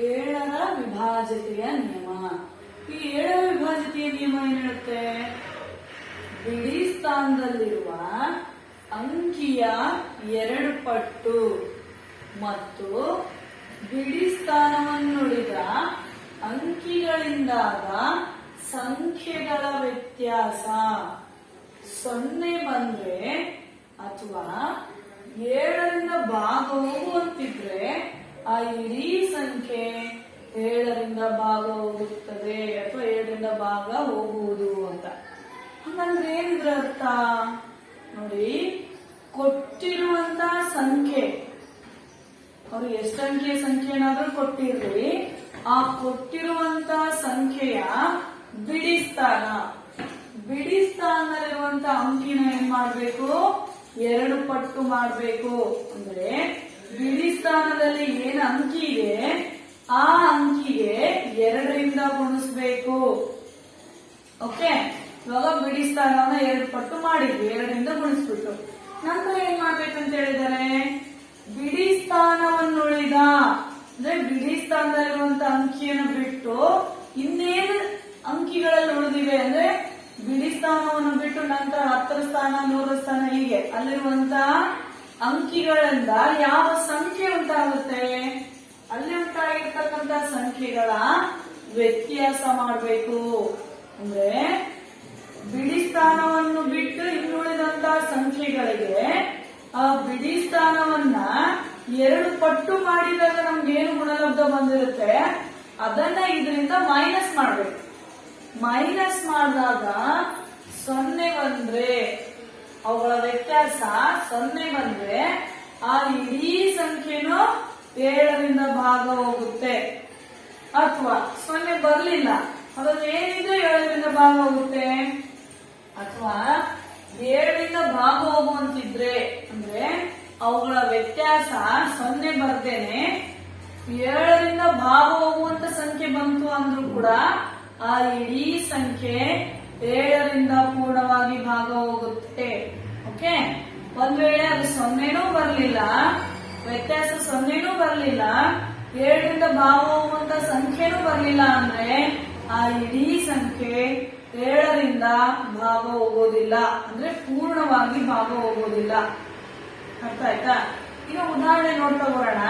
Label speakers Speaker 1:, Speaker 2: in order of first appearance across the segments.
Speaker 1: ಏಳರ ವಿಭಾಜ್ಯತೆಯ ನಿಯಮ. ಈ ಏಳರ ವಿಭಾಜ್ಯತೆಯ ನಿಯಮ ಏನ್ ಹೇಳುತ್ತೆ? ಬಿಡಿ ಸ್ಥಾನದಲ್ಲಿರುವ ಅಂಕಿಯ 2 ಪಟ್ಟು ಮತ್ತು ಬಿಡಿ ಸ್ಥಾನವನ್ನುಳಿದ ಅಂಕಿಗಳಿಂದಾದ ಸಂಖ್ಯೆಗಳ ವ್ಯತ್ಯಾಸ 0 ಬಂದ್ರೆ ಅಥವಾ 7ರಿಂದ ಭಾಗ ಹೋಗುವಂತಿದ್ರೆ ಆ ಇಡೀ ಸಂಖ್ಯೆ 7ರಿಂದ ಭಾಗ ಹೋಗುತ್ತದೆ ಅಥವಾ 7ರಿಂದ ಭಾಗ ಹೋಗುವುದು ಅಂತ. ಹಂಗಂದ್ರೆ ಏನಿದ್ರ ಅರ್ಥ ನೋಡಿ, ಕೊಟ್ಟಿರುವಂತಹ ಸಂಖ್ಯೆ, ಅವ್ರು ಎಷ್ಟಂಕಿಯ ಸಂಖ್ಯೆನಾದ್ರೂ ಕೊಟ್ಟಿರ್ಲಿ, ಆ ಕೊಟ್ಟಿರುವಂತಹ ಸಂಖ್ಯೆಯ ಬಿಡಿ ಸ್ಥಾನದಲ್ಲಿರುವಂತಹ ಅಂಕಿನ ಏನ್ ಮಾಡ್ಬೇಕು? 2 ಪಟ್ಟು ಮಾಡ್ಬೇಕು. ಅಂದ್ರೆ ಬಿಡಿ ಸ್ಥಾನದಲ್ಲಿ ಏನ್ ಅಂಕಿ ಇದೆ ಆ ಅಂಕಿಗೆ 2ರಿಂದ ಗುಣಿಸ್ಬೇಕು. ಓಕೆ, ಇವಾಗ ಬಿಡಿ ಸ್ಥಾನವನ್ನ 2 ಪಟ್ಟು ಮಾಡಿದ್ವಿ, 2ರಿಂದ ಗುಣಿಸ್ಬಿಟ್ಟು ನಂತರ ಏನ್ ಮಾಡ್ಬೇಕಂತ ಹೇಳಿದರೆ, ಬಿಡಿ ಸ್ಥಾನವನ್ನುಳಿದ ಅಂದ್ರೆ ಬಿಡಿ ಸ್ಥಾನದಲ್ಲಿರುವಂತ ಅಂಕಿಯನ್ನು ಬಿಟ್ಟು ಇನ್ನೇನು ಅಂಕಿಗಳಲ್ಲಿ ಉಳಿದಿವೆ ಅಂದ್ರೆ ಬಿಡಿ ಸ್ಥಾನವನ್ನು ಬಿಟ್ಟು ನಂತರ 10ರ ಸ್ಥಾನ 100ರ ಸ್ಥಾನ ಹೀಗೆ ಅಲ್ಲಿರುವಂತ ಅಂಕಿಗಳಿಂದ ಯಾವ ಸಂಖ್ಯೆ ಉಂಟಾಗುತ್ತೆ ಅಲ್ಲಿ ಉಂಟಾಗಿರ್ತಕ್ಕಂಥ ಸಂಖ್ಯೆಗಳ ವ್ಯತ್ಯಾಸ ಮಾಡಬೇಕು. ಅಂದ್ರೆ ಬಿಡಿ ಸ್ಥಾನವನ್ನು ಬಿಟ್ಟು ಇನ್ನುಳಿದಂತಹ ಸಂಖ್ಯೆಗಳಿಗೆ ಆ ಬಿಡಿ ಸ್ಥಾನವನ್ನ 2 ಪಟ್ಟು ಮಾಡಿದಾಗ ನಮ್ಗೇನು ಗುಣಲಬ್ಧ ಬಂದಿರುತ್ತೆ ಅದನ್ನ ಇದರಿಂದ ಮೈನಸ್ ಮಾಡ್ಬೇಕು. ಮೈನಸ್ ಮಾಡಿದಾಗ 0 ಬಂದ್ರೆ ಅವುಗಳ ವ್ಯತ್ಯಾಸ 0 ಬಂದ್ರೆ ಆ ಇಡೀ ಸಂಖ್ಯೆನೂ 7ರಿಂದ ಭಾಗ ಹೋಗುತ್ತೆ. ಅಥವಾ 0 ಬರ್ಲಿಲ್ಲ, ಅದ್ರಲ್ಲಿ ಏನಿದೆ 7ರಿಂದ ಭಾಗ ಹೋಗುತ್ತೆ. ಅಥವಾ 7ರಿಂದ ಭಾಗ ಹೋಗುವಂತಿದ್ರೆ ಅಂದ್ರೆ ಅವುಗಳ ವ್ಯತ್ಯಾಸ 0 ಬರ್ದೇನೆ 7ರಿಂದ ಭಾಗ ಹೋಗುವಂತ ಸಂಖ್ಯೆ ಬಂತು ಅಂದ್ರೂ ಕೂಡ ಆ ಇಡೀ ಸಂಖ್ಯೆ 7ರಿಂದ ಪೂರ್ಣವಾಗಿ ಭಾಗ ಹೋಗುತ್ತೆ. ಓಕೆ, ಒಂದ್ ವೇಳೆ ಅದು 0ನೂ ಬರ್ಲಿಲ್ಲ, ವ್ಯತ್ಯಾಸ 0ನೂ ಬರ್ಲಿಲ್ಲ, 7ರಿಂದ ಭಾಗ ಹೋಗುವಂತ ಸಂಖ್ಯೆನೂ ಬರ್ಲಿಲ್ಲ ಅಂದ್ರೆ ಆ ಇಡೀ ಸಂಖ್ಯೆ 7ರಿಂದ ಭಾಗ ಹೋಗೋದಿಲ್ಲ, ಅಂದ್ರೆ ಪೂರ್ಣವಾಗಿ ಭಾಗ ಹೋಗೋದಿಲ್ಲ. ಅರ್ಥ ಆಯ್ತಾ? ಈಗ ಉದಾಹರಣೆ ನೋಡ್ತಾ ಬರೋಣ.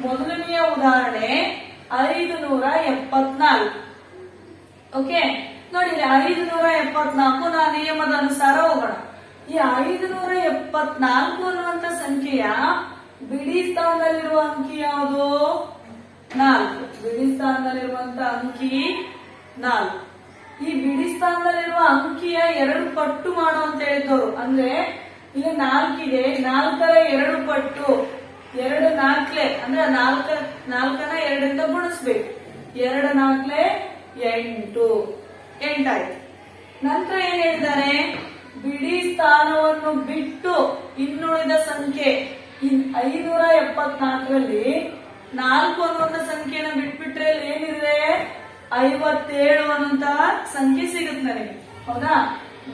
Speaker 1: ಮೊದಲನೆಯ ಉದಾಹರಣೆ 574. ಓಕೆ, ನೋಡಿ 574 ನಾ ನಿಯಮದ ಅನುಸಾರ ಹೋಗೋಣ. ಈ 574 ಅನ್ನುವಂತ ಸಂಖ್ಯೆಯ ಬಿಡಿ ಸ್ಥಾನದಲ್ಲಿರುವ ಅಂಕಿ ಯಾವುದು? 4. ಬಿಡಿ ಸ್ಥಾನದಲ್ಲಿರುವಂತ ಅಂಕಿ 4. ಈ ಬಿಡಿ ಸ್ಥಾನದಲ್ಲಿರುವ ಅಂಕಿಯ 2 ಪಟ್ಟು ಮಾಡು ಅಂತ ಹೇಳಿದವರು. ಅಂದ್ರೆ ಇಲ್ಲಿ 4 ಇದೆ, 4ರ 2 ಪಟ್ಟು 2 4 ಅಂದ್ರೆ 4ನ 2ರಿಂದ ಗುಣಿಸ್ಬೇಕು. 2 4 8 ಆಯ್ತು. ನಂತರ ಏನ್ ಹೇಳಿದ್ದಾರೆ? ಬಿಡಿ ಸ್ಥಾನವನ್ನು ಬಿಟ್ಟು ಇನ್ನುಳಿದ ಸಂಖ್ಯೆ 574ರಲ್ಲಿ 4 ಅನ್ನುವಂತ ಸಂಖ್ಯೆಯನ್ನು ಬಿಟ್ಬಿಟ್ರೆ ಏನಿದೆ 57 ಅನ್ನುವಂತಹ ಸಂಖ್ಯೆ ಸಿಗುತ್ತೆ ನನಗೆ. ಹೌದಾ?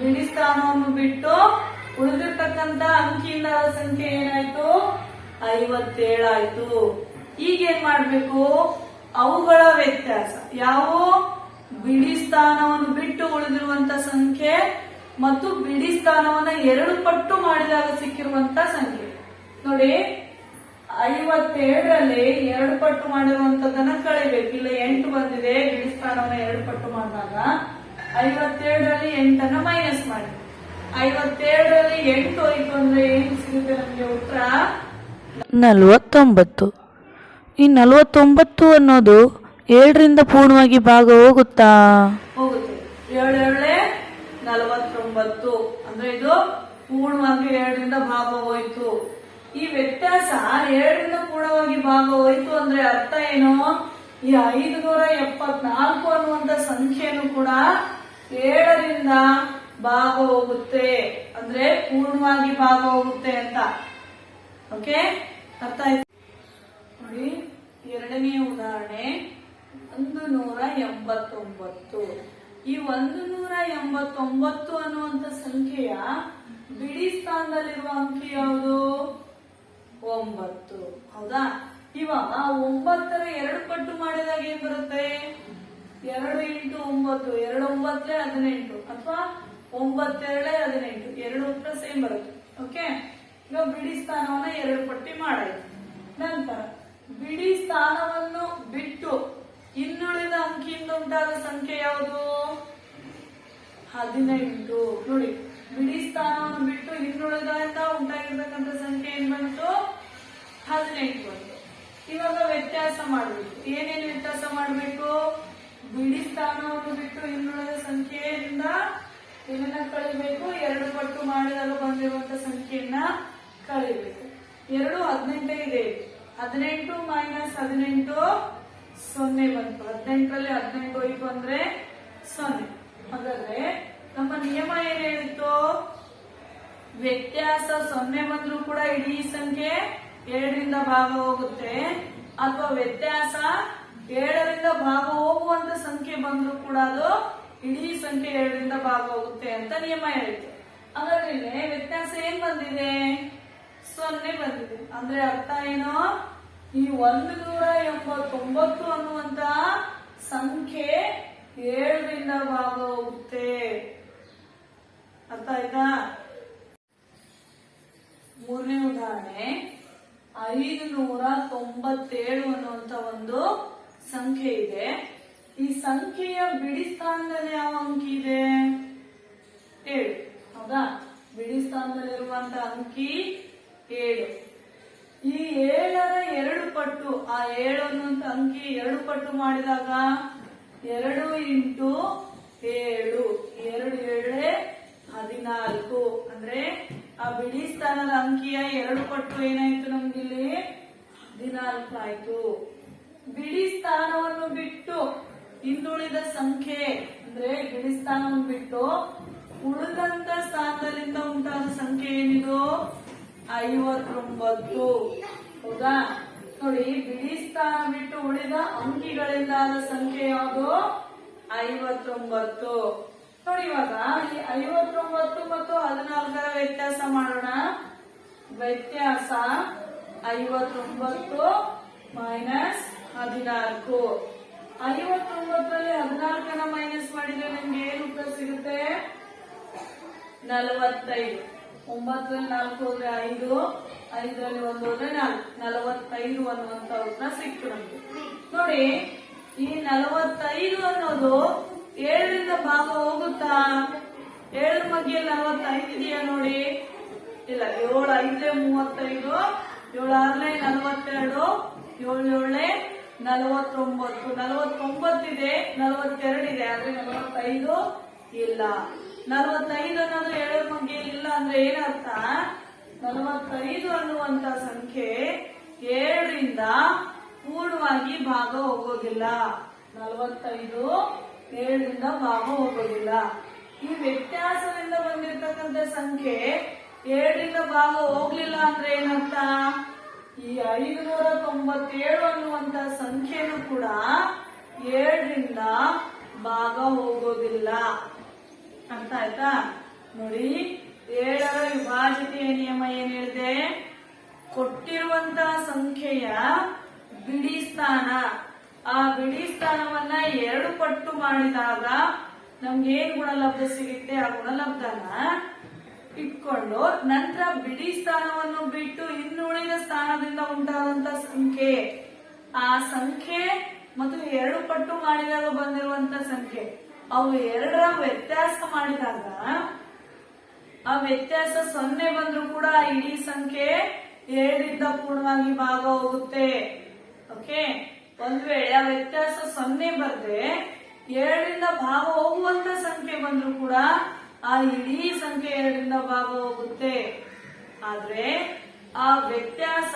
Speaker 1: ಬಿಡಿ ಸ್ಥಾನವನ್ನು ಬಿಟ್ಟು ಉಳಿದಿರ್ತಕ್ಕಂತ ಅಂಕಿಯಿಂದ ಸಂಖ್ಯೆ ಏನಾಯ್ತು? 57 ಆಯ್ತು. ಈಗ ಏನ್ ಮಾಡ್ಬೇಕು? ಅವುಗಳ ವ್ಯತ್ಯಾಸ ಯಾವ? ಬಿಡಿ ಸ್ಥಾನವನ್ನು ಬಿಟ್ಟು ಉಳಿದಿರುವಂತ ಸಂಖ್ಯೆ ಮತ್ತು ಬಿಡಿ ಸ್ಥಾನವನ್ನ 2 ಪಟ್ಟು ಮಾಡಿದಾಗ ಸಿಕ್ಕಿರುವಂತ ಸಂಖ್ಯೆ. ನೋಡಿ 57ರಲ್ಲಿ 2 ಪಟ್ಟು ಮಾಡಿರುವಂತದನ್ನ ಕಳಿಬೇಕು. ಇಲ್ಲ 8 ಬಂದಿದೆ, ಬಿಡಿ ಸ್ಥಾನವನ್ನ 2 ಪಟ್ಟು ಮಾಡಿದಾಗ 57ರಲ್ಲಿ 8ಅನ್ನ ಮೈನಸ್ ಮಾಡಿ. 57ರಲ್ಲಿ 8 ಹೋಯ್ತು ಅಂದ್ರೆ ಏನ್ ಸಿಗುತ್ತೆ ನಮ್ಗೆ ಉತ್ತರ?
Speaker 2: 49. ಈ 49 ಅನ್ನೋದು 7ರಿಂದ ಪೂರ್ಣವಾಗಿ ಭಾಗ ಹೋಗುತ್ತಾ?
Speaker 1: ಹೋಗುತ್ತೆ. 7 49 ಅಂದ್ರೆ ಇದು ಪೂರ್ಣವಾಗಿ 7ರಿಂದ ಭಾಗ ಹೋಯ್ತು. ಈ ವ್ಯತ್ಯಾಸ 7ರಿಂದ ಪೂರ್ಣವಾಗಿ ಭಾಗ ಹೋಯ್ತು ಅಂದ್ರೆ ಅರ್ಥ ಏನು? ಈ 574 ಅನ್ನುವಂತ ಸಂಖ್ಯೆಯನ್ನು ಕೂಡ 7ರಿಂದ ಭಾಗ ಹೋಗುತ್ತೆ, ಅಂದ್ರೆ ಪೂರ್ಣವಾಗಿ ಭಾಗ ಹೋಗುತ್ತೆ ಅಂತ. ಓಕೆ, ಅರ್ಥ ಆಯ್ತು ನೋಡಿ. ಎರಡನೆಯ ಉದಾಹರಣೆ 189. ಈ 189 ಅನ್ನುವಂತ ಸಂಖ್ಯೆಯ ಬಿಡಿ ಸ್ಥಾನದಲ್ಲಿರುವ ಅಂಕಿ ಯಾವುದು? 9. ಹೌದಾ? ಇವಾಗ 9ರ 2 ಪಟ್ಟು ಮಾಡಿದಾಗ ಏನ್ ಬರುತ್ತೆ? 2 ಇಂಟು 9, 2 9 18 ಅಥವಾ 9 2 18, 2 ಉತ್ತರ ಸೇಮ್ ಬರುತ್ತೆ. ಓಕೆ, ಈಗ ಬಿಡಿ ಸ್ಥಾನವನ್ನ 2 ಪಟ್ಟಿ ಮಾಡಾಯ್ತು. ನಂತರ ಬಿಡಿ ಸ್ಥಾನವನ್ನು ಬಿಟ್ಟು ಇನ್ನುಳಿದ ಅಂಕಿಯಿಂದ ಉಂಟಾದ ಸಂಖ್ಯೆ ಯಾವುದು? 18. ನೋಡಿ, ಬಿಡಿ ಸ್ಥಾನವನ್ನು ಬಿಟ್ಟು ಇನ್ನುಳಿದ ಉಂಟಾಗಿರ್ತಕ್ಕಂಥ ಸಂಖ್ಯೆ ಏನ್ ಬಂತು? 18 ಬಂತು. ಇವಾಗ ವ್ಯತ್ಯಾಸ ಮಾಡಬೇಕು. ಏನೇನು ವ್ಯತ್ಯಾಸ ಮಾಡಬೇಕು? ಬಿಡಿ ಸ್ಥಾನವನ್ನು ಬಿಟ್ಟು ಇನ್ನುಳಿದ ಸಂಖ್ಯೆಯಿಂದ ಏನನ್ನ ಕಳಿಬೇಕು? 2 ಪಟ್ಟು ಮಾಡಿದಾಗ ಬಂದಿರುವಂತ ಸಂಖ್ಯೆಯನ್ನ ಕಳಿಬೇಕು. 2 18 ಇದೆ. 18 ಮೈನಸ್ 18 0 ಬಂತು. 18ರಲ್ಲಿ 18 ಹೋಯ್ತು ಅಂದ್ರೆ 0. ಹಾಗಾದ್ರೆ ನಮ್ಮ ನಿಯಮ ಏನ್ ಹೇಳಿತ್ತು? ವ್ಯತ್ಯಾಸ 0 ಬಂದ್ರೂ ಕೂಡ ಇಡೀ ಸಂಖ್ಯೆ 7ರಿಂದ ಭಾಗ ಹೋಗುತ್ತೆ, ಅಥವಾ ವ್ಯತ್ಯಾಸ 7ರಿಂದ ಭಾಗ ಹೋಗುವಂತ ಸಂಖ್ಯೆ ಬಂದ್ರೂ ಕೂಡ ಅದು ಇಡೀ ಸಂಖ್ಯೆ 7ರಿಂದ ಭಾಗ ಹೋಗುತ್ತೆ ಅಂತ ನಿಯಮ ಹೇಳಿತ್ತು. ಹಾಗಾದ್ರೆ ಇಲ್ಲಿ ವ್ಯತ್ಯಾಸ ಏನ್ ಬಂದಿದೆ? 0 ಬಂದಿದೆ. ಅಂದ್ರೆ ಅರ್ಥ ಏನು? ಈ 189 ಅನ್ನುವಂತ ಸಂಖ್ಯೆ 7ರಿಂದ ಭಾಗ ಹೋಗುತ್ತೆ. ಅರ್ಥ ಆಯ್ತಾ? ಮೂರನೇ ಉದಾಹರಣೆ, 597 ಅನ್ನುವಂತ ಒಂದು ಸಂಖ್ಯೆ ಇದೆ. ಈ ಸಂಖ್ಯೆಯ ಬಿಡಿ ಸ್ಥಾನದಲ್ಲಿ ಯಾವ ಅಂಕಿ ಇದೆ? 7. ಹೌದಾ? ಬಿಡಿ ಸ್ಥಾನದಲ್ಲಿರುವಂತ ಅಂಕಿ 7. ಈ 7ರ 2 ಪಟ್ಟು, ಆ 7 ಅನ್ನುವಂತ ಅಂಕಿ 2 ಪಟ್ಟು ಮಾಡಿದಾಗ 2 ಇಂಟು 7, 2 7 14. ಅಂದ್ರೆ ಆ ಬಿಡಿ ಸ್ಥಾನದ ಅಂಕಿಯ 2 ಪಟ್ಟು ಏನಾಯ್ತು? ನಮ್ಗಿಲ್ಲಿ 14 ಆಯ್ತು. ಬಿಡಿ ಸ್ಥಾನವನ್ನು ಬಿಟ್ಟು ಇನ್ನುಳಿದ ಸಂಖ್ಯೆ, ಅಂದ್ರೆ ಬಿಡಿ ಸ್ಥಾನವನ್ನು ಬಿಟ್ಟು ಉಳಿದಂತ ಸ್ಥಾನದಲ್ಲಿಂದ ಉಂಟಾದ ಸಂಖ್ಯೆ ಏನಿದು? 59. ಹೌದಾ? ನೋಡಿ, ಬಿಡಿ ಸ್ಥಾನ ಬಿಟ್ಟು ಉಳಿದ ಅಂಕಿಗಳಿಂದ ಆದ ಸಂಖ್ಯೆ ಯಾವುದು? 59. ನೋಡಿ, ಇವಾಗ ಈ 59 ಮತ್ತು 14ರ ವ್ಯತ್ಯಾಸ ಮಾಡೋಣ. ವ್ಯತ್ಯಾಸ 59 ಮೈನಸ್ 14. 59ರಲ್ಲಿ 14ನ ಮೈನಸ್ ಮಾಡಿದ್ರೆ ನಿಮ್ಗೆ ಏನು ಉತ್ತರ ಸಿಗುತ್ತೆ? 45. 9ರಲ್ಲಿ 4 ಹೋದ್ರೆ 5, 5ರಲ್ಲಿ 1 ಹೋದ್ರೆ 4, 45 ಅನ್ನುವಂತ ಉತ್ತರ ಸಿಕ್ತು ನಮ್ಗೆ. ನೋಡಿ, ಈ 45 ಅನ್ನೋದು 7ರಿಂದ ಭಾಗ ಹೋಗುತ್ತಾ? 7 ಮಧ್ಯೆಯಲ್ಲಿ 45 ಇದೆಯಾ? ನೋಡಿ, ಇಲ್ಲ. 7 5 35, 7 6 42, 7 7 49 ಇದೆ. 42 ಇದೆ, ಆದ್ರೆ 45 ಇಲ್ಲ. 45 ಅನ್ನೋದು 7 ಮಧ್ಯೆಯಲ್ಲಿ ಇಲ್ಲ ಅಂದ್ರೆ ಏನರ್ಥ? 45 ಅನ್ನುವಂತ ಸಂಖ್ಯೆ 7ರಿಂದ ಪೂರ್ಣವಾಗಿ ಭಾಗ ಹೋಗೋದಿಲ್ಲ. 45 7ರಿಂದ ಭಾಗ ಹೋಗೋದಿಲ್ಲ. ಈ ವ್ಯತ್ಯಾಸದಿಂದ ಬಂದಿರತಕ್ಕಂಥ ಸಂಖ್ಯೆ 7ರಿಂದ ಭಾಗ ಹೋಗ್ಲಿಲ್ಲ ಅಂದ್ರೆ ಏನರ್ಥ? ಈ 597 ಅನ್ನುವಂತ ಸಂಖ್ಯೆನೂ ಕೂಡ 7ರಿಂದ ಭಾಗ ಹೋಗೋದಿಲ್ಲ. ಅರ್ಥ ಆಯ್ತಾ? ನೋಡಿ, 7ರ ವಿಭಾಜ್ಯತೆಯ ನಿಯಮ ಏನ್ ಹೇಳಿದೆ? ಕೊಟ್ಟಿರುವಂತಹ ಸಂಖ್ಯೆಯ ಬಿಡಿ ಸ್ಥಾನ, ಆ ಬಿಡಿ ಸ್ಥಾನವನ್ನ 2 ಪಟ್ಟು ಮಾಡಿದಾಗ ನಮ್ಗೆ ಏನ್ ಗುಣಲಬ್ಧ ಸಿಗುತ್ತೆ? ಆ ಗುಣಲಬ್ಧನ ಇಟ್ಕೊಂಡು ನಂತರ ಬಿಡಿ ಸ್ಥಾನವನ್ನು ಬಿಟ್ಟು ಇನ್ನುಳಿದ ಸ್ಥಾನದಿಂದ ಉಂಟಾದಂತ ಸಂಖ್ಯೆ, ಆ ಸಂಖ್ಯೆ ಮತ್ತು 2 ಪಟ್ಟು ಮಾಡಿದಾಗ ಬಂದಿರುವಂತ ಸಂಖ್ಯೆ, ಅವು 2ರ ವ್ಯತ್ಯಾಸ ಮಾಡಿದಾಗ ಆ ವ್ಯತ್ಯಾಸ 0 ಬಂದ್ರೂ ಕೂಡ ಇಡೀ ಸಂಖ್ಯೆ 7ರಿಂದ ಪೂರ್ಣವಾಗಿ ಭಾಗ ಹೋಗುತ್ತೆ. ಓಕೆ, ಒಂದ್ ವೇಳೆ ಆ ವ್ಯತ್ಯಾಸ 0 ಬರ್ದೆ 7ರಿಂದ ಭಾಗ ಹೋಗುವಂತ ಸಂಖ್ಯೆ ಬಂದ್ರೂ ಕೂಡ ಆ ಇಡೀ ಸಂಖ್ಯೆ 2ರಿಂದ ಭಾಗ ಹೋಗುತ್ತೆ. ಆದ್ರೆ ಆ ವ್ಯತ್ಯಾಸ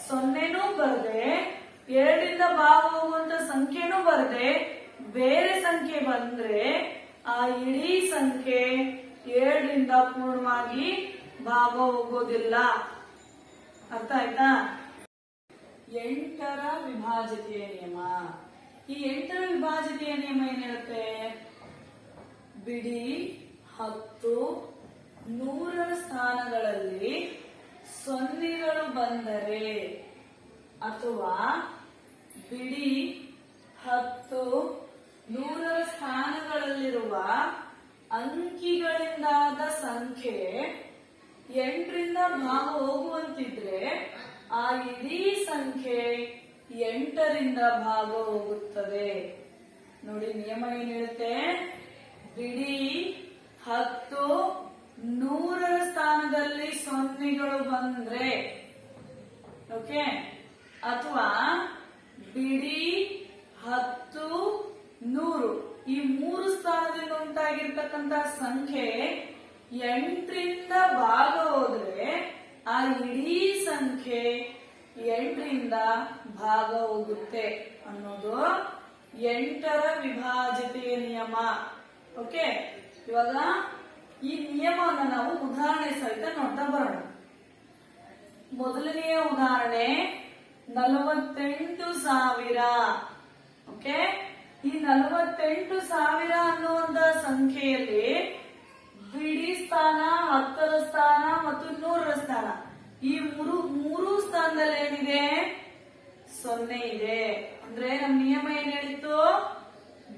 Speaker 1: 0ನೂ ಬರ್ದೆ 7ರಿಂದ ಭಾಗ ಹೋಗುವಂತ ಸಂಖ್ಯೆನೂ ಬರ್ದೆ ಬೇರೆ ಸಂಖ್ಯೆ ಬಂದ್ರೆ ಆ ಇಡೀ ಸಂಖ್ಯೆ 7ರಿಂದ ಪೂರ್ಣವಾಗಿ ಭಾಗ ಹೋಗೋದಿಲ್ಲ. ಅರ್ಥ ಆಯ್ತಾ? 8ರ ವಿಭಾಜ್ಯತೆಯ ನಿಯಮ. ಈ 8ರ ವಿಭಾಜ್ಯತೆಯ ನಿಯಮ ಏನ್ ಹೇಳುತ್ತೆ? ಬಿಡಿ 10 100ರ ಸ್ಥಾನಗಳಲ್ಲಿ 0ಗಳು ಬಂದರೆ ಅಥವಾ ಬಿಡಿ 10 100ರ ಸ್ಥಾನಗಳಲ್ಲಿರುವ ಅಂಕಿಗಳಿಂದಾದ ಸಂಖ್ಯೆ 8ರಿಂದ ಭಾಗ ಹೋಗುವಂತಿದ್ರೆ ಆ ಇಡೀ ಸಂಖ್ಯೆ 8ರಿಂದ ಭಾಗ ಹೋಗುತ್ತದೆ. ನೋಡಿ ನಿಯಮ ಏನ್ ಹೇಳುತ್ತೆ, ಬಿಡಿ 10 100ರ ಸ್ಥಾನದಲ್ಲಿ ಸೊನ್ನೆಗಳು ಬಂದ್ರೆ, ಓಕೆ, ಅಥವಾ ಬಿಡಿ 10 100 ಈ 3 ಸ್ಥಾನದಿಂದ ಉಂಟಾಗಿರ್ತಕ್ಕಂತ ಸಂಖ್ಯೆ 8ರಿಂದ ಭಾಗ ಹೋದ್ರೆ ಆ ಇಡೀ ಸಂಖ್ಯೆ 8ರಿಂದ ಭಾಗ ಹೋಗುತ್ತೆ ಅನ್ನೋದು 8ರ ವಿಭಾಜ್ಯತೆಯ ನಿಯಮ. ಓಕೆ, ಇವಾಗ ಈ ನಿಯಮವನ್ನು ನಾವು ಉದಾಹರಣೆ ಸಹಿತ ನೋಡ್ತಾ ಬರೋಣ. ಮೊದಲನೆಯ ಉದಾಹರಣೆ 48,000. ಓಕೆ, ಈ 48,000 ಅನ್ನುವಂತ ಸಂಖ್ಯೆಯಲ್ಲಿ ಬಿಡಿ ಸ್ಥಾನ, 10ರ ಸ್ಥಾನ ಮತ್ತು 100ರ ಸ್ಥಾನ ಈ ಮೂರು ಸ್ಥಾನದಲ್ಲಿ ಏನಿದೆ, 0 ಇದೆ. ಅಂದ್ರೆ ನಮ್ಮ ನಿಯಮ ಏನ್ ಹೇಳಿತ್ತು,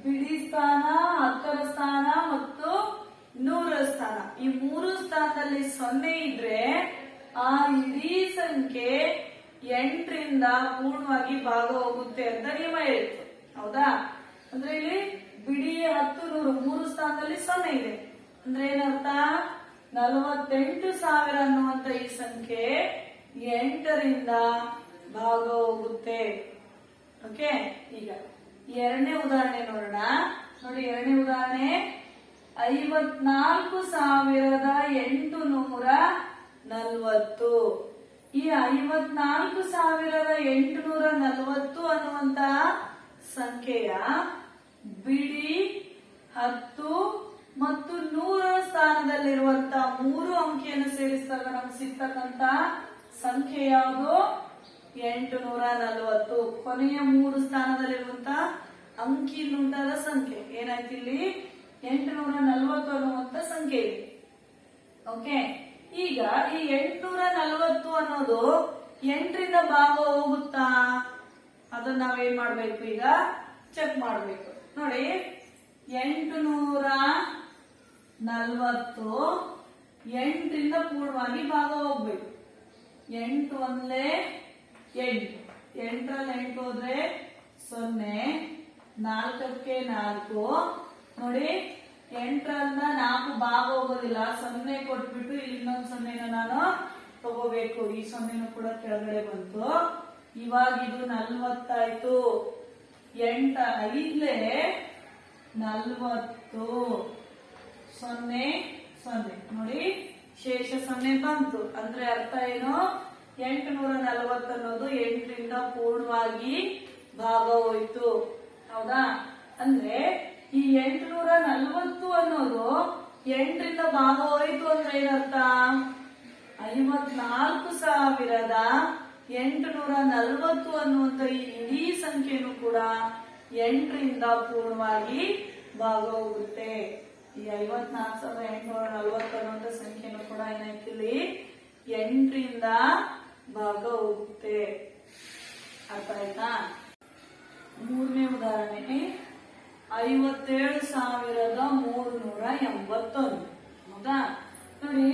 Speaker 1: ಬಿಡಿ ಸ್ಥಾನ, 10ರ ಸ್ಥಾನ ಮತ್ತು 100ರ ಸ್ಥಾನ ಈ 3 ಸ್ಥಾನದಲ್ಲಿ 0 ಇದ್ರೆ ಆ ಇಡೀ ಸಂಖ್ಯೆ 8ರಿಂದ ಪೂರ್ಣವಾಗಿ ಭಾಗ ಹೋಗುತ್ತೆ ಅಂತ ನಿಯಮ ಹೇಳಿತ್ತು. ಹೌದಾ? ಅಂದ್ರೆ ಇಲ್ಲಿ ಬಿಡಿ 10 100 3 ಸ್ಥಾನದಲ್ಲಿ 0 ಇದೆ. ಅಂದ್ರೆ ಏನರ್ಥ, 48,000 ಅನ್ನುವಂತ ಈ ಸಂಖ್ಯೆ 8ರಿಂದ ಭಾಗ ಹೋಗುತ್ತೆ. ಓಕೆ, ಈಗ ಎರಡನೇ ಉದಾಹರಣೆ ನೋಡೋಣ. ನೋಡಿ, ಎರಡನೇ ಉದಾಹರಣೆ 54,840. ಈ 54,840 ಅನ್ನುವಂತ ಸಂಖ್ಯೆಯ ಬಿಡಿ 10 ಮತ್ತು 100ರ ಸ್ಥಾನದಲ್ಲಿರುವಂತಹ 3 ಅಂಕಿಯನ್ನು ಸೇರಿಸಿದಾಗ ನಮ್ಗೆ ಸಿಗ್ತಕ್ಕಂತ ಸಂಖ್ಯೆ ಯಾವುದು, 840. ಕೊನೆಯ 3 ಸ್ಥಾನದಲ್ಲಿರುವಂತಹ ಅಂಕಿ ಉಂಟಾದ ಸಂಖ್ಯೆ ಏನಾಯ್ತು, ಇಲ್ಲಿ 840 ಅನ್ನುವಂತ ಸಂಖ್ಯೆ ಇದೆ. ಓಕೆ, ಈಗ ಈ 840 ಅನ್ನೋದು 8ರಿಂದ ಭಾಗ ಹೋಗುತ್ತಾ, ಅದನ್ನ ನಾವೇನ್ ಮಾಡ್ಬೇಕು, ಈಗ ಚೆಕ್ ಮಾಡ್ಬೇಕು. ನೋಡಿ, 840 8ರಿಂದ ಪೂರ್ಣವಾಗಿ ಭಾಗ ಹೋಗ್ಬೇಕು. 8 1 8, 8ರಲ್ಲಿ 8 ಹೋದ್ರೆ 0, 4ಕ್ಕೆ 4. ನೋಡಿ, 8ರಿಂದ 4 ಭಾಗ ಹೋಗೋದಿಲ್ಲ, 0 ಕೊಟ್ಬಿಟ್ಟು ಇಲ್ಲಿ ಇನ್ನೊಂದು 0ನ ನಾನು ತಗೋಬೇಕು. ಈ 0 ಕೂಡ ಕೆಳಗಡೆ ಬಂತು. ಇವಾಗ ಇದು 40 ಆಯ್ತು. 8 5 40, 0 0. ನೋಡಿ, ಶೇಷ 0 ಬಂತು. ಅಂದ್ರೆ ಅರ್ಥ ಏನು, 840 ಅನ್ನೋದು 8ರಿಂದ ಪೂರ್ಣವಾಗಿ ಭಾಗ ಹೋಯ್ತು. ಹೌದಾ? ಅಂದ್ರೆ ಈ 840 ಅನ್ನೋದು 8ರಿಂದ ಭಾಗ ಹೋಯ್ತು ಅಂದ್ರೆ ಏನರ್ಥ, 54,840 ಅನ್ನುವಂತ ಈ ಇಡೀ ಸಂಖ್ಯೆನೂ ಕೂಡ 8ರಿಂದ ಪೂರ್ಣವಾಗಿ ಭಾಗ ಹೋಗುತ್ತೆ. ಈ 54,840 ಅನ್ನುವಂತ ಸಂಖ್ಯೆನೂ ಕೂಡ ಏನಾಯ್ತು, ಇಲ್ಲಿ 8ರಿಂದ ಭಾಗ ಹೋಗುತ್ತೆ. ಅರ್ಥ ಆಯ್ತಾ? ಮೂರನೇ ಉದಾಹರಣೆ 57,381. ಹೌದಾ? ನೋಡಿ,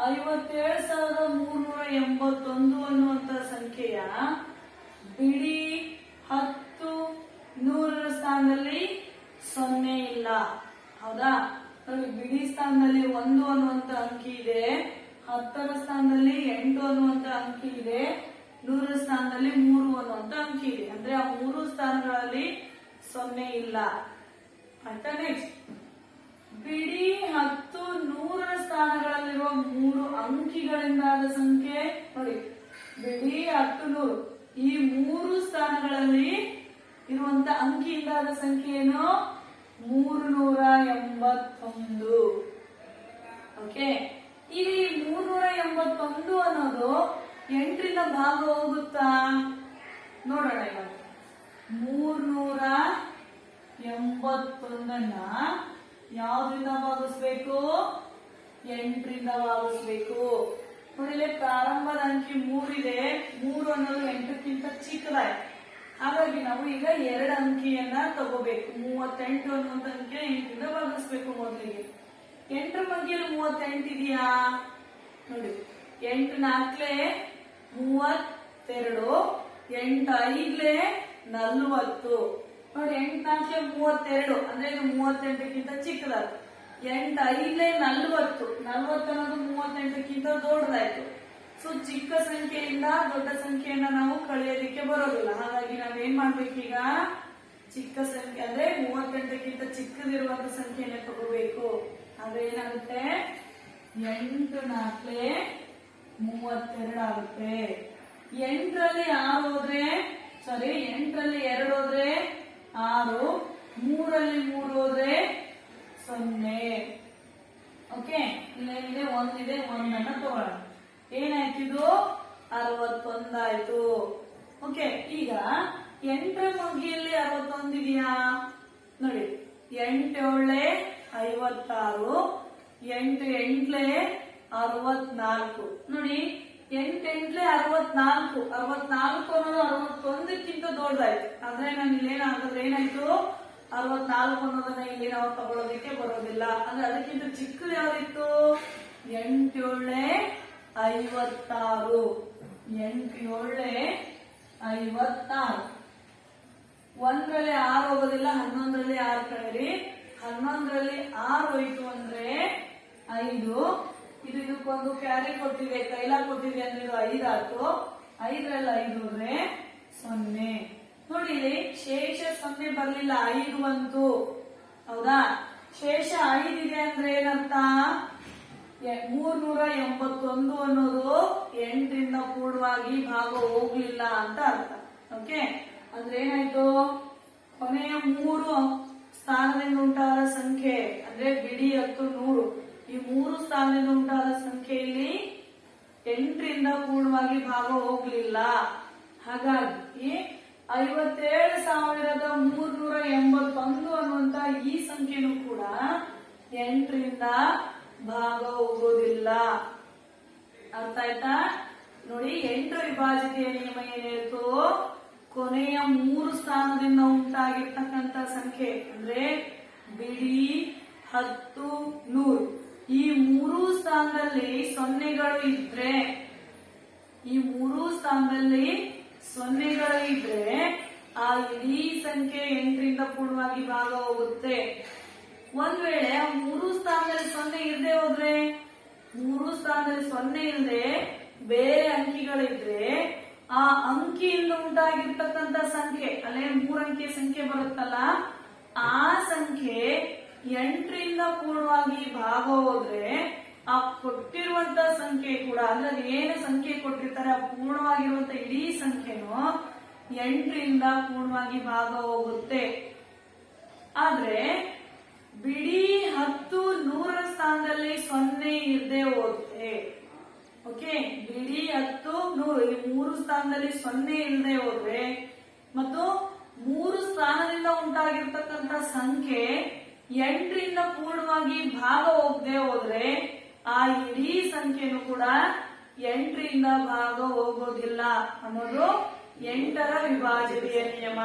Speaker 1: 57,381 ಅನ್ನುವಂತ ಸಂಖ್ಯೆಯ ಬಿಡಿ 10 100ರ ಸ್ಥಾನದಲ್ಲಿ 0 ಇಲ್ಲ. ಹೌದಾ? ನೋಡಿ, ಬಿಡಿ ಸ್ಥಾನದಲ್ಲಿ 1 ಅನ್ನುವಂತ ಅಂಕಿ ಇದೆ, 10ರ ಸ್ಥಾನದಲ್ಲಿ 8 ಅನ್ನುವಂತ ಅಂಕಿ ಇದೆ, 100ರ ಸ್ಥಾನದಲ್ಲಿ 3 ಅನ್ನುವಂತ ಅಂಕಿ ಇದೆ. ಅಂದ್ರೆ ಆ 3 ಸ್ಥಾನಗಳಲ್ಲಿ 0 ಇಲ್ಲ. ಆಯ್ತಾ? ನೆಕ್ಸ್ಟ್, ಬಿಡಿ 10 100ರ ಸ್ಥಾನಗಳಲ್ಲಿರುವ 3 ಅಂಕಿಗಳಿಂದಾದ ಸಂಖ್ಯೆ. ನೋಡಿ, ಬಿಡಿ 10 100 ಈ 3 ಸ್ಥಾನಗಳಲ್ಲಿ ಇರುವಂತ ಅಂಕಿಯಿಂದಾದ ಸಂಖ್ಯೆ ಏನು, 381. ಓಕೆ, ಈಗ ಈ 381 ಅನ್ನೋದು 8ರಿಂದ ಭಾಗ ಹೋಗುತ್ತಾ ನೋಡೋಣ. ಇವಾಗ 381ನ್ನ ಯಾವ್ದ್ರಿಂದ ಭಾಗಿಸ್ಬೇಕು, 8ರಿಂದ ಭಾಗಿಸ್ಬೇಕು. ನೋಡಿ, ಪ್ರಾರಂಭದ ಅಂಕಿ 3 ಇದೆ. 3 ಅನ್ನೋದು 8ಕ್ಕಿಂತ ಚಿಕ್ಕದಾಯ್ತು. ಹಾಗಾಗಿ ನಾವು ಈಗ 2 ಅಂಕಿಯನ್ನ ತಗೋಬೇಕು. 38 ಅನ್ನುವಂತ ಅಂಕಿಯ 8 ಭಾಗಿಸ್ಬೇಕು. ಮೊದಲಿಗೆ 8 ಮಧ್ಯದಲ್ಲಿ 38 ಇದೆಯಾ ನೋಡಿ. 8 4 32, 8 5 40 ನೋಡಿ. 8 4 32 ಅಂದ್ರೆ ಇದು 38ಕ್ಕಿಂತ ಚಿಕ್ಕದಾಯ್ತು. 8 5 40, 40 ಅನ್ನೋದು 38ಕ್ಕಿಂತ ದೊಡ್ಡದಾಯ್ತು. ಸೊ ಚಿಕ್ಕ ಸಂಖ್ಯೆಯಿಂದ ದೊಡ್ಡ ಸಂಖ್ಯೆಯನ್ನ ನಾವು ಕಳೆಯೋದಿಕ್ಕೆ ಬರೋದಿಲ್ಲ. ಹಾಗಾಗಿ ನಾವೇನ್ ಮಾಡ್ಬೇಕೀಗ, ಚಿಕ್ಕ ಸಂಖ್ಯೆ ಅಂದ್ರೆ 38ಕ್ಕಿಂತ ಚಿಕ್ಕದಿರುವಂತ ಸಂಖ್ಯೆಯನ್ನ ತಗೋಬೇಕು. ಆದ್ರೆ ಏನಾಗುತ್ತೆ, 8 4 32 ಆಗುತ್ತೆ. 8ರಲ್ಲಿ 6 ಹೋದ್ರೆ 8ರಲ್ಲಿ 2 ಹೋದ್ರೆ 6, 3ರಲ್ಲಿ 3 ಹೋದ್ರೆ 0. ಓಕೆ, ಇಲ್ಲೇನಿದೆ 1 ಇದೆ, 1 ಅನ್ನ ತಗೊಳ್ಳೋಣ. ಏನಾಯ್ತು, ಇದು 61 ಆಯ್ತು. ಓಕೆ, ಈಗ 8ರ ಮಗ್ಗಿಯಲ್ಲಿ 61 ಇದೆಯಾ ನೋಡಿ. 8 7 56, 8 8 64 ನೋಡಿ. 8 8 64, 64 ಅನ್ನೋದು 61ಕ್ಕಿಂತ ದೊಡ್ಡದಾಯ್ತು. ಆದ್ರೆ ನಾನು ಇಲ್ಲೇನಾಗುತ್ತೆ, ಏನಾಯ್ತು, 64 ಅನ್ನೋದನ್ನ ಇಲ್ಲಿ ನಾವು ತಗೊಳ್ಳೋದಕ್ಕೆ ಬರೋದಿಲ್ಲ. ಅಂದ್ರೆ ಅದಕ್ಕಿಂತ ಚಿಕ್ಕದು ಯಾವ್ದಿತ್ತು, 8 7 56, 8 7 56. 1ರಲ್ಲಿ 6 ಹೋಗೋದಿಲ್ಲ, 11ರಲ್ಲಿ 6 ಕಳೆರಿ. 11ರಲ್ಲಿ 6 ಹೋಯ್ತು ಅಂದ್ರೆ 5. ಇದು ಇದಕ್ಕೊಂದು ಕ್ಯಾರಿ ಕೊಟ್ಟಿದೆ, ಕೈಲ ಕೊಟ್ಟಿದೆ ಅಂದ್ರೆ ಇದು 5 ಆಯ್ತು. 5ರಲ್ಲಿ 5 ಹೋದ್ರೆ 0 ನೋಡಿ. ಇಲ್ಲಿ ಶೇಷ 0 ಬರ್ಲಿಲ್ಲ, 5 ಬಂತು. ಹೌದಾ, ಶೇಷ 5 ಇದೆ ಅಂದ್ರೆ ಏನರ್ಥ, 381 ಅನ್ನೋದು 8ರಿಂದ ಪೂರ್ಣವಾಗಿ ಭಾಗ ಹೋಗ್ಲಿಲ್ಲ ಅಂತ ಅರ್ಥ. ಓಕೆ, ಅಂದ್ರೆ ಏನಾಯ್ತು, ಕೊನೆಯ 3 ಸ್ಥಾನದಿಂದ ಉಂಟಾದ ಸಂಖ್ಯೆ ಅಂದ್ರೆ ಬಿಡಿ 10 100, ಈ 3 ಸ್ಥಾನದಿಂದ ಉಂಟಾದ ಸಂಖ್ಯೆಯಲ್ಲಿ 8ರಿಂದ ಪೂರ್ಣವಾಗಿ ಭಾಗ ಹೋಗ್ಲಿಲ್ಲ. ಹಾಗಾಗಿ 57,381 ಅನ್ನುವಂತ ಈ ಸಂಖ್ಯೆನೂ ಕೂಡ 8ರಿಂದ ಭಾಗ ಹೋಗೋದಿಲ್ಲ. ಅರ್ಥ ಆಯ್ತಾ ನೋಡಿ. 8 ವಿಭಾಜ್ಯತೆಯ ನಿಯಮ ಏನ್ ಹೇಳ್ತು, ಕೊನೆಯ 3 ಸ್ಥಾನದಿಂದ ಉಂಟಾಗಿರ್ತಕ್ಕಂಥ ಸಂಖ್ಯೆ ಅಂದ್ರೆ ಬಿಡಿ 10 100, ಈ 3 ಸ್ಥಾನದಲ್ಲಿ ಸೊನ್ನೆಗಳು ಇದ್ರೆ, ಈ 3 ಸ್ಥಾನದಲ್ಲಿ ಸೊನ್ನೆಗಳು ಇದ್ರೆ ಆ ಇಡೀ ಸಂಖ್ಯೆ 8ರಿಂದ ಪೂರ್ಣವಾಗಿ ಭಾಗ ಹೋಗುತ್ತೆ. ಒಂದ್ ವೇಳೆ ಆ 3 ಸ್ಥಾನದಲ್ಲಿ 0 ಇರದೆ ಹೋದ್ರೆ, 3 ಸ್ಥಾನದಲ್ಲಿ 0 ಇಲ್ಲದೆ ಬೇರೆ ಅಂಕಿಗಳಿದ್ರೆ ಆ ಅಂಕಿಯಿಂದ ಉಂಟಾಗಿರ್ತಕ್ಕಂಥ ಸಂಖ್ಯೆ, ಅಲ್ಲೇ 3 ಅಂಕಿಯ ಸಂಖ್ಯೆ ಬರುತ್ತಲ್ಲ, ಆ ಸಂಖ್ಯೆ 8ರಿಂದ ಪೂರ್ಣವಾಗಿ ಭಾಗ ಹೋದ್ರೆ ಆ ಕೊಟ್ಟಿರುವಂತ ಸಂಖ್ಯೆ ಕೂಡ, ಅಂದ್ರೆ ಏನು ಸಂಖ್ಯೆ ಕೊಟ್ಟಿರ್ತಾರೆ ಆ ಪೂರ್ಣವಾಗಿರುವಂತ ಇಡೀ ಸಂಖ್ಯೆನು 8ರಿಂದ ಪೂರ್ಣವಾಗಿ ಭಾಗ ಹೋಗುತ್ತೆ. ಆದ್ರೆ ಬಿಡಿ 10 100ರ ಸ್ಥಾನದಲ್ಲಿ 0 ಇರದೆ ಹೋಗುತ್ತೆ. ಓಕೆ, ಬಿಡಿ 10 100 ಈ 3 ಸ್ಥಾನದಲ್ಲಿ 0 ಇಲ್ಲದೆ ಹೋದ್ರೆ ಮತ್ತು 3 ಸ್ಥಾನದಿಂದ ಉಂಟಾಗಿರ್ತಕ್ಕಂಥ ಸಂಖ್ಯೆ 8ರಿಂದ ಪೂರ್ಣವಾಗಿ ಭಾಗ ಹೋಗದೆ ಹೋದ್ರೆ ಆ ಇಡೀ ಸಂಖ್ಯೆನೂ ಕೂಡ 8ರಿಂದ ಭಾಗ ಹೋಗೋದಿಲ್ಲ ಅನ್ನೋದು 8ರ ವಿಭಾಜ್ಯತೆಯ ನಿಯಮ.